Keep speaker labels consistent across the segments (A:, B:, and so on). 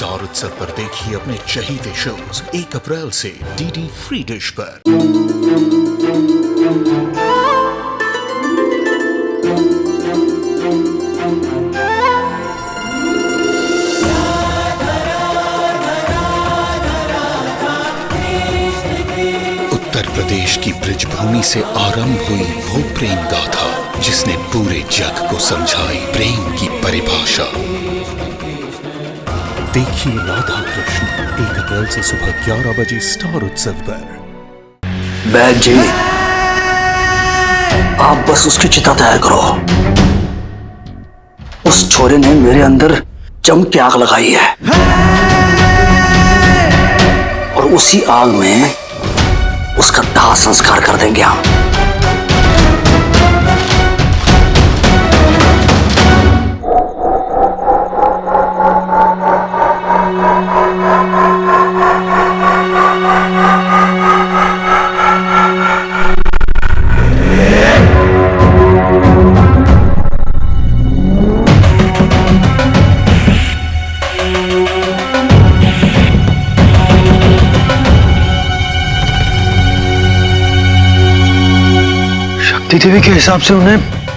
A: Star उत्सव पर देखिए अपने चहीते शोज 1 अप्रैल से डीडी फ्री डिश पर। उत्तर प्रदेश की ब्रजभूमि से आरंभ हुई वो प्रेम गाथा जिसने पूरे जग को समझाई प्रेम की परिभाषा। देखिए राधा कृष्ण 1 अप्रैल से सुबह 11 बजे स्टार उत्सव पर।
B: बैग जी, आप बस उसकी चिता तैयार करो। उस छोरे ने मेरे अंदर जम के आग लगाई है और उसी आग में उसका दाह संस्कार कर देंगे हम।
C: देवी के हिसाब से उन्हें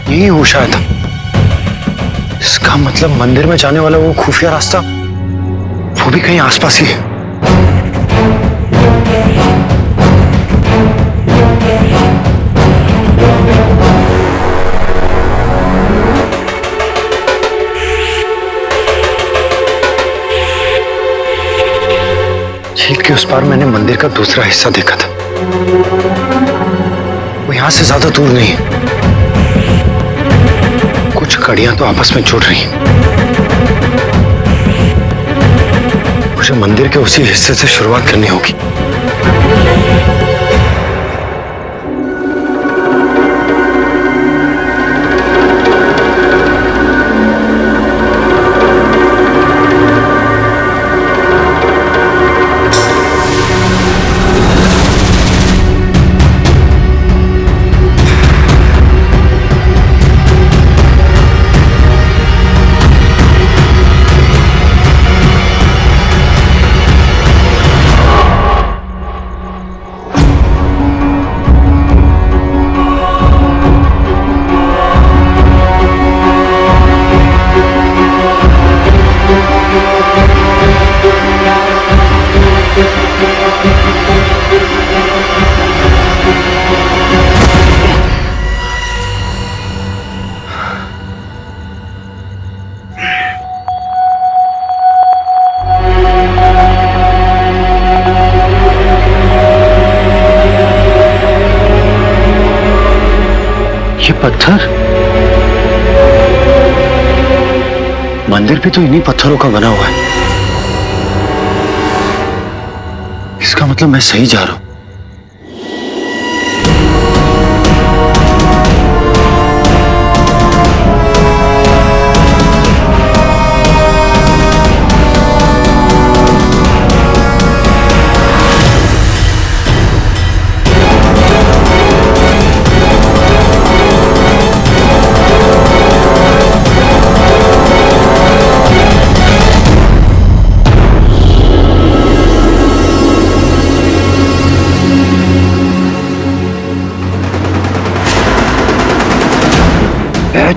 C: यही होश आया था। इसका मतलब मंदिर में जाने वाला वो खुफिया रास्ता वो भी कहीं आसपास ही है। झील के उस पार मैंने मंदिर का दूसरा हिस्सा देखा था। वो यहां से ज्यादा दूर नहीं है। कुछ कड़ियां तो आपस में जुड़ रही हैं। मुझे मंदिर के उसी हिस्से से शुरुआत करनी होगी। ये पत्थर, मंदिर भी तो इन्हीं पत्थरों का बना हुआ है। इसका मतलब मैं सही जा रहा हूं।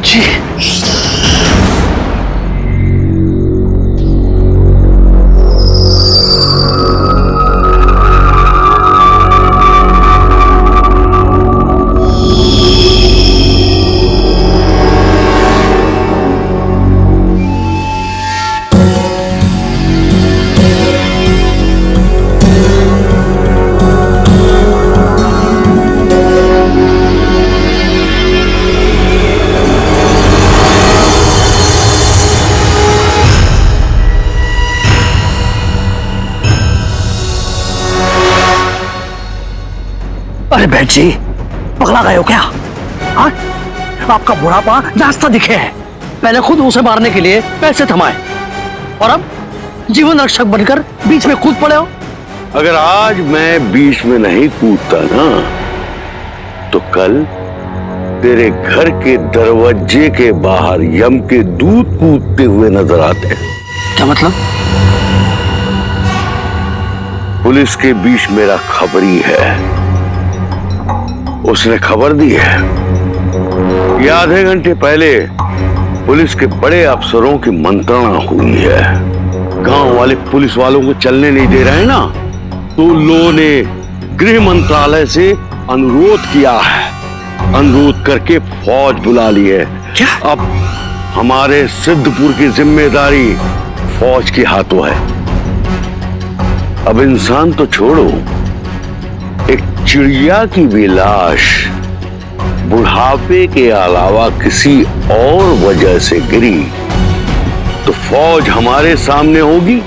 C: जी अरे बैठ जी, पगला गए हो क्या? हाँ? आपका बुढ़ापा नाश्ता दिखे है। पहले खुद उसे मारने के लिए पैसे थमाए और अब जीवन रक्षक बनकर बीच में कूद पड़े हो।
D: अगर आज मैं बीच में नहीं कूदता ना तो कल तेरे घर के दरवाजे के बाहर यम के दूत कूदते हुए नजर आते हैं।
B: क्या मतलब?
D: पुलिस के बीच मेरा खबरी है, उसने खबर दी है कि आधे घंटे पहले पुलिस के बड़े अफसरों की मंत्रणा हुई है। गांव वाले पुलिस वालों को चलने नहीं दे रहे ना, तो लोगों ने गृह मंत्रालय से अनुरोध किया है, अनुरोध करके फौज बुला ली है।
C: क्या?
D: अब हमारे सिद्धपुर की जिम्मेदारी फौज के हाथों है। अब इंसान तो छोड़ो, एक चिड़िया की भी लाश बुढ़ापे के अलावा किसी और वजह से गिरी तो फौज हमारे सामने होगी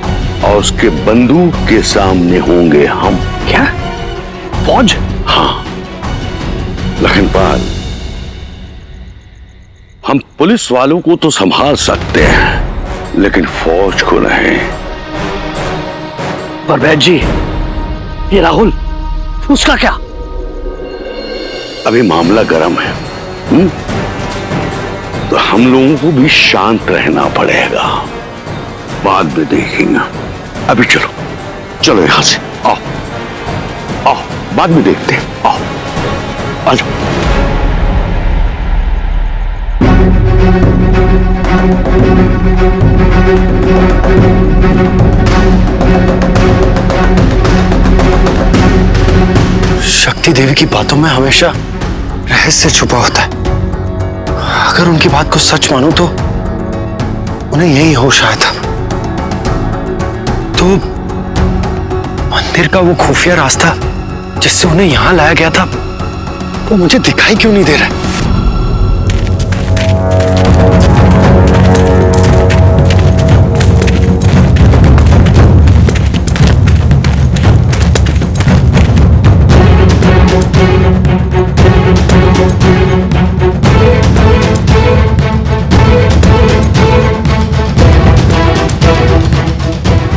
D: और उसके बंदूक के सामने होंगे हम।
C: क्या? फौज?
D: हाँ लखनपाल, हम पुलिस वालों को तो संभाल सकते हैं लेकिन फौज को नहीं।
C: पर वैद जी, ये राहुल, उसका क्या?
D: अभी मामला गर्म है। तो हम लोगों को भी शांत रहना पड़ेगा, बाद में देखेंगे। अभी चलो चलो यहां से, आओ आओ, बाद में देखते हैं। आओ आ जाओ।
E: शक्ति देवी की बातों में हमेशा रहस्य छुपा होता है। अगर उनकी बात को सच मानूं तो उन्हें यही होश आया था। तो मंदिर का वो खुफिया रास्ता जिससे उन्हें यहां लाया गया था, वो मुझे दिखाई क्यों नहीं दे रहा?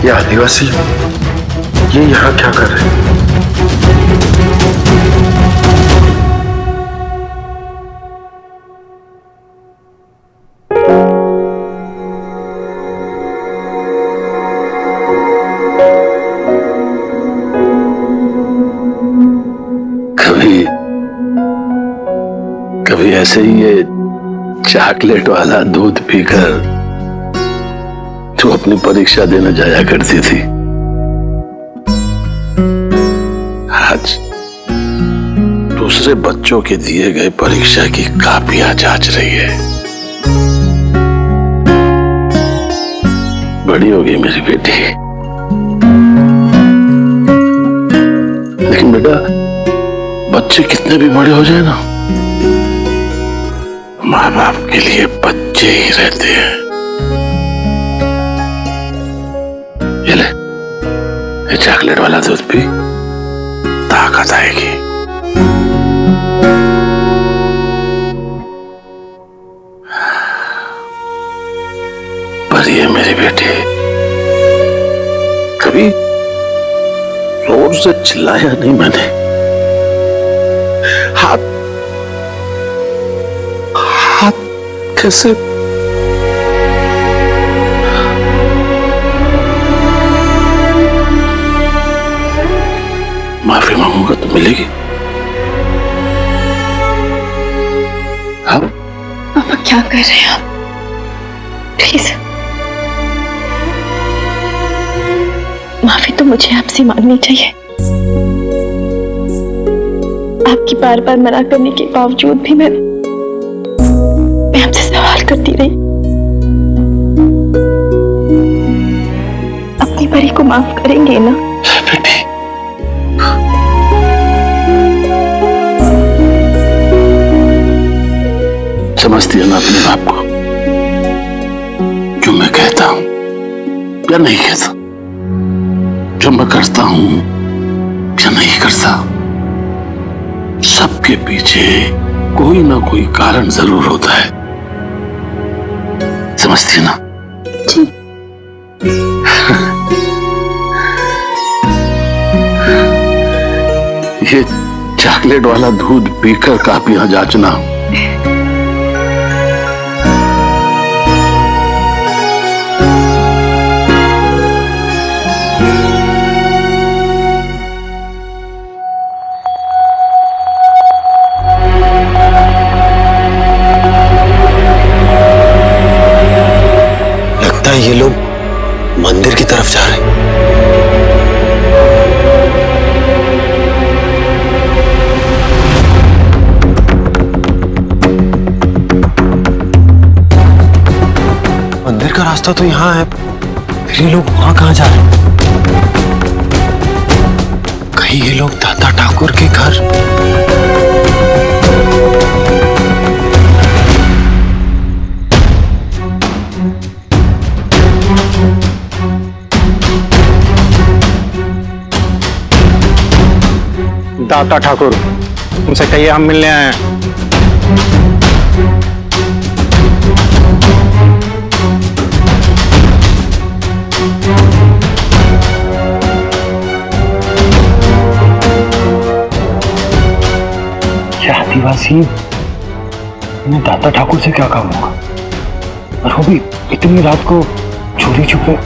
E: ये आदिवासी ये यहाँ क्या कर रहे हैं?
F: कभी ऐसे ही ये चॉकलेट वाला दूध पीकर तू अपनी परीक्षा देने जाया करती थी। आज दूसरे बच्चों के दिए गए परीक्षा की कापियां जांच रही है। बड़ी होगी मेरी बेटी, लेकिन बेटा बच्चे कितने भी बड़े हो जाए ना, माँ बाप के लिए बच्चे ही रहते हैं। ये ले, ये चॉकलेट वाला दूध पी, ताकत आएगी। पर ये मेरी बेटी, कभी जोर से चिल्लाया नहीं मैंने। हाथ कैसे? माफी मांगूंगा तो मिलेगी। हाँ?
G: पापा क्या कर रहे हैं आप? प्लीज माफी तो मुझे आपसे मांगनी चाहिए। आपकी बार बार मना करने के बावजूद भी मैं आपसे सवाल करती रही। अपनी परी को माफ करेंगे ना?
F: बेटी, समझती है ना अपने बाप को, जो मैं कहता हूं या नहीं कहता, जो मैं करता हूं या नहीं करता, सबके पीछे कोई ना कोई कारण जरूर होता है। समझती है ना?
G: जी।
F: ये चॉकलेट वाला दूध पीकर कापियां जांचना
E: मंदिर की तरफ जा रहे हैं। मंदिर का रास्ता तो यहाँ है, फिर ये लोग वहां कहाँ जा रहे हैं? कहीं ये लोग दाता ठाकुर के घर?
H: दाता ठाकुर, उनसे कहिए हम मिलने आए हैं।
E: क्या आदिवासी ने दाता ठाकुर से क्या काम होगा, और वो भी इतनी रात को चोरी छुपे?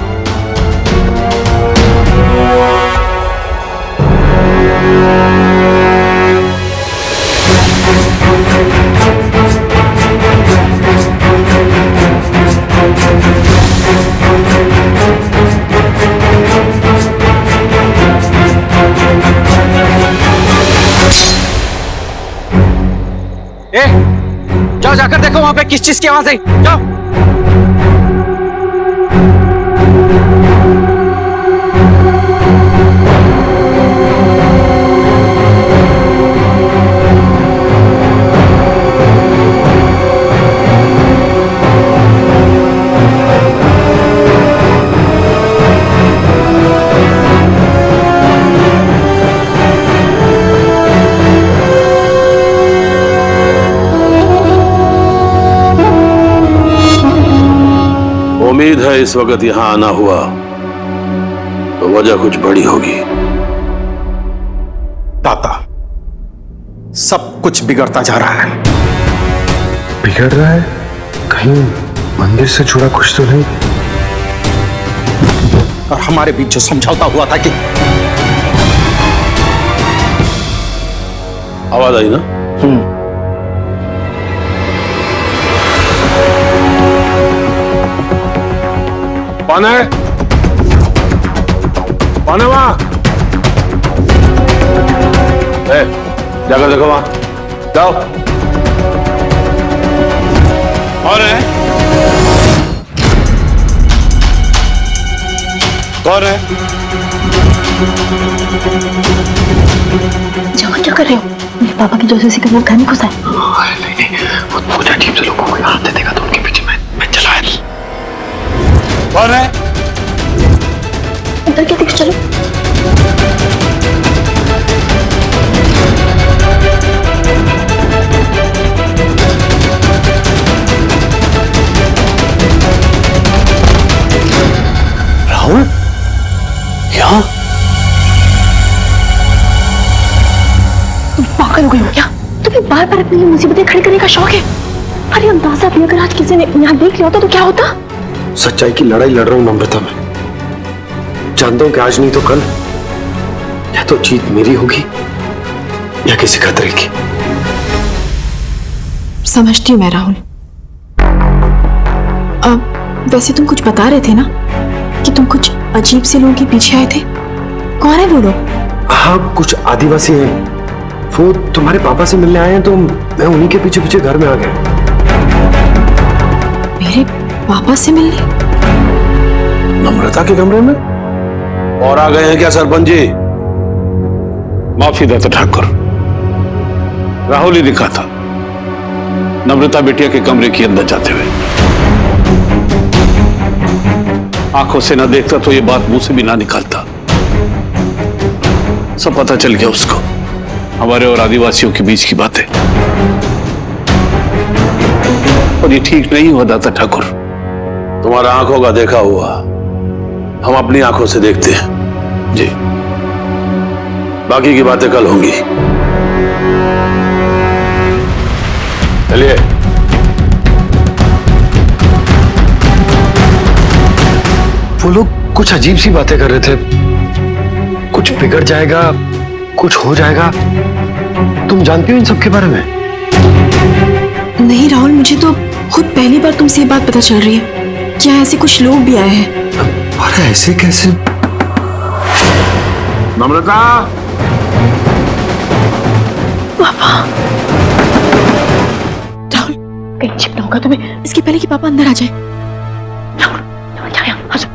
H: जाओ जाकर देखो वहां पे किस चीज की आवाज आई। जाओ।
F: उम्मीद है इस वक्त यहां आना हुआ तो वजह कुछ बड़ी होगी।
E: दाता, सब कुछ बिगड़ता जा रहा है। बिगड़ रहा है? कहीं मंदिर से जुड़ा कुछ तो नहीं? और हमारे बीच जो समझौता हुआ था कि
F: आवाज आई ना? कौन है? कौन है वहां? जाकर देखो वहां, जाओ। कौन है? कौन है?
G: जमा क्या कर रहे हो? मेरे पापा की जासूसी करना घर में घुसा है।
E: नहीं, वो पूजा टीम से लोगों को आते देखा तो उनके पीछे मैं चला आया।
F: कौन है?
G: अंदर क्या देख, चलो।
E: राहुल, क्या?
G: तुम पागल हो गए हो क्या? तुम्हें बार बार अपनी मुसीबतें खड़ी करने का शौक है? अरे अंदाजा भी अगर आज किसी ने यहाँ देख लिया होता तो क्या होता?
E: सच्चाई की लड़ाई लड़ रहा हूं नम्रता में। जानता हूं कि आज नहीं तो कल या तो जीत मेरी होगी या किसी खतरे की।
I: समझती हूँ मैं राहुल। अब वैसे तुम कुछ बता रहे थे ना कि तुम कुछ अजीब से लोगों के पीछे आए थे। कौन है वो लोग?
E: हाँ, कुछ आदिवासी हैं। वो तुम्हारे पापा से मिलने आए हैं तो मैं उन्हीं के पीछे पीछे घर में आ गया।
I: मेरे पापा से मिलने?
F: नम्रता के कमरे में? और आ गए हैं क्या सरपंच जी?
D: माफी दाता ठाकुर, राहुल ही दिखा था नम्रता बिटिया के कमरे के अंदर जाते हुए। आंखों से ना देखता तो ये बात मुंह से भी ना निकालता। सब पता चल गया उसको, हमारे और आदिवासियों के बीच की बातें। और ये ठीक नहीं हुआ दाता ठाकुर।
F: तुम्हारा आंखों का देखा हुआ हम अपनी आंखों से देखते हैं जी। बाकी की बातें कल होंगी। चलिए।
E: वो लोग कुछ अजीब सी बातें कर रहे थे। कुछ बिगड़ जाएगा, कुछ हो जाएगा। तुम जानती हो इन सब के बारे में?
I: नहीं राहुल, मुझे तो खुद पहली बार तुमसे ये बात पता चल रही है। क्या ऐसे कुछ लोग भी आए हैं?
E: तुम्हारा ऐसे कैसे?
F: नम्रता,
I: राहुल,
G: कहीं छिपना होगा तुम्हें।
I: इसके पहले कि पापा अंदर आ जाए।
G: राहुल, क्या यहाँ आ जाओ।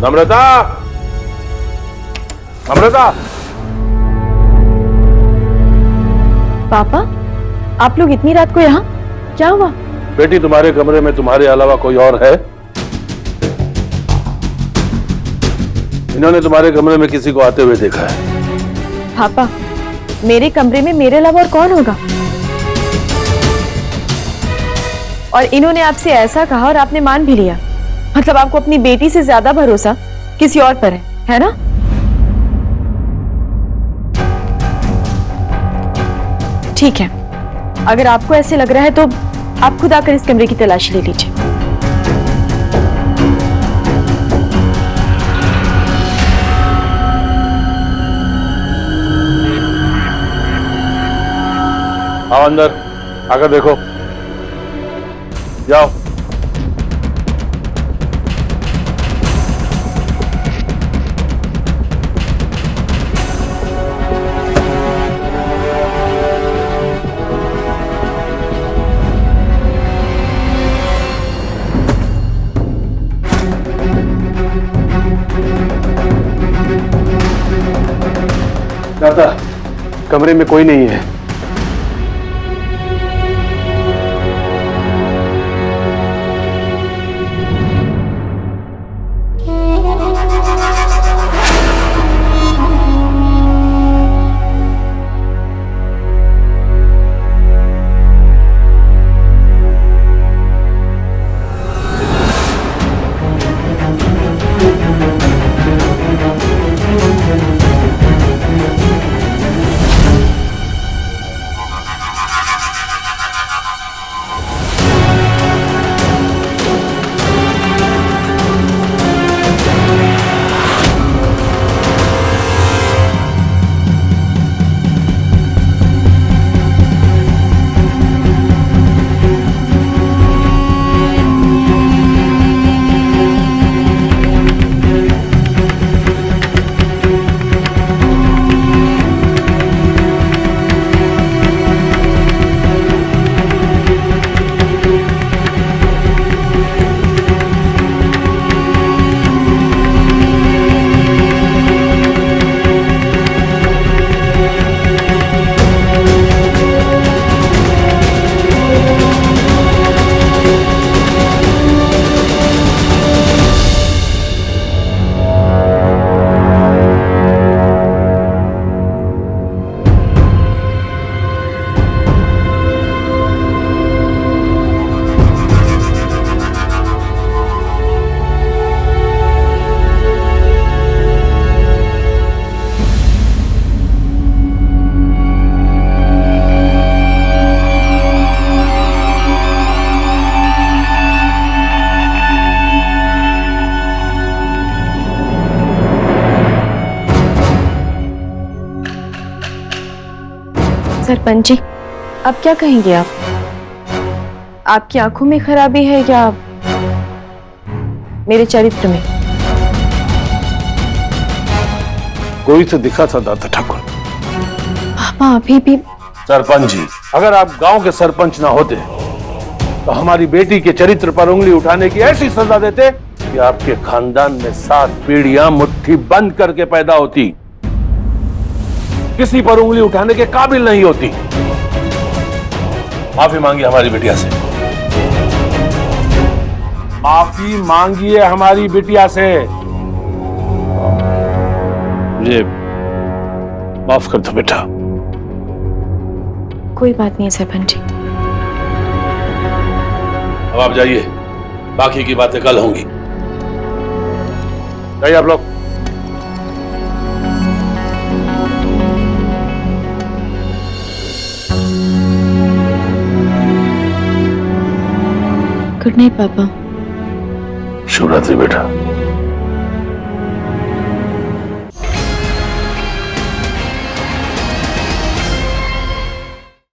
F: नम्रता, नम्रता।
I: पापा, आप लोग इतनी रात को यहाँ? क्या हुआ?
F: बेटी, तुम्हारे कमरे में तुम्हारे अलावा कोई और है? इन्होंने तुम्हारे कमरे में किसी को आते हुए देखा है।
I: पापा, मेरे कमरे में मेरे अलावा और कौन होगा? और इन्होंने आपसे ऐसा कहा और आपने मान भी लिया। मतलब आपको अपनी बेटी से ज्यादा भरोसा किसी और पर है ना? ठीक है, अगर आपको ऐसे लग रहा है तो आप खुद आकर इस कमरे की तलाशी ले लीजिए।
F: आओ अंदर, आकर देखो। जाओ।
E: दादा, कमरे में कोई नहीं है।
I: सरपंच जी, अब क्या कहेंगे आप? आपकी आंखों में खराबी है या मेरे चरित्र में?
F: कोई तो दिखा था दादा ठाकुर।
I: पापा अभी भी।
F: सरपंच जी, अगर आप गांव के सरपंच ना होते तो हमारी बेटी के चरित्र पर उंगली उठाने की ऐसी सजा देते कि आपके खानदान में 7 पीढ़ियां मुट्ठी बंद करके पैदा होती, किसी पर उंगली उठाने के काबिल नहीं होती। माफी मांगिए हमारी बिटिया से, माफी मांगिए हमारी बिटिया से। मुझे माफ कर दो बेटा।
I: कोई बात नहीं है सरपंच जी।
F: अब आप जाइए, बाकी की बातें कल होंगी। जाइए आप लोग।
I: गुड नाइट पापा।
F: शुभ रात्रि बेटा।